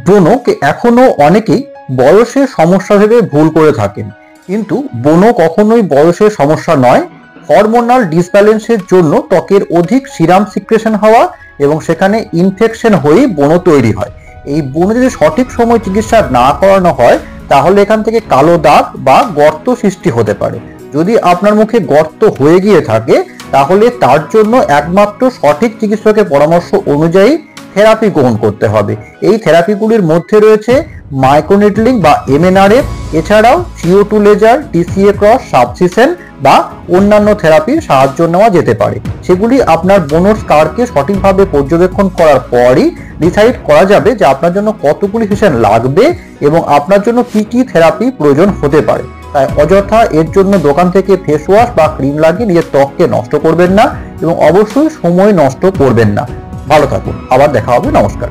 ব্রণকে এখনো অনেকেই বয়সের সমস্যা ভেবে ভুল করে থাকেন, কিন্তু ব্রণ কখনোই বয়সের সমস্যা নয়। হরমোনাল ডিসব্যালেন্সের জন্য ত্বকের অধিক সিরাম সিক্রেশন হওয়া এবং সেখানে ইনফেকশন হয়ে ব্রণ তৈরি হয়। এই ব্রণ যদি সঠিক সময় চিকিৎসা না করানো হয় তাহলে এখান থেকে কালো দাগ বা গর্ত সৃষ্টি হতে পারে। যদি আপনার মুখে গর্ত হয়ে গিয়ে থাকে তাহলে তার জন্য একমাত্র সঠিক চিকিৎসকের পরামর্শ অনুযায়ী থেরাপি গ্রহণ করতে হবে। এই থেরাপিগুলির মধ্যে রয়েছে মাইক্রোনিডলিং বা MNRF, এছাড়াও CO2 লেজার, TCA ক্রস, সাবসিশন বা অন্যান্য থেরাপির সাহায্য নেওয়া যেতে পারে। সেগুলি আপনার ব্রণর স্কারকে সঠিকভাবে পর্যবেক্ষণ করার পরই ডিসাইড করা যাবে যে আপনার জন্য কতগুলি সেশন লাগবে এবং আপনার জন্য কি থেরাপি প্রয়োজন হতে পারে। তাই অযথা এর জন্য দোকান থেকে ফেস ওয়াশ বা ক্রিম লাগিয়ে নিজের ত্বককে নষ্ট করবেন না এবং অবশ্যই সময় নষ্ট করবেন না। ভালো থাকুন, আবার দেখা হবে, নমস্কার।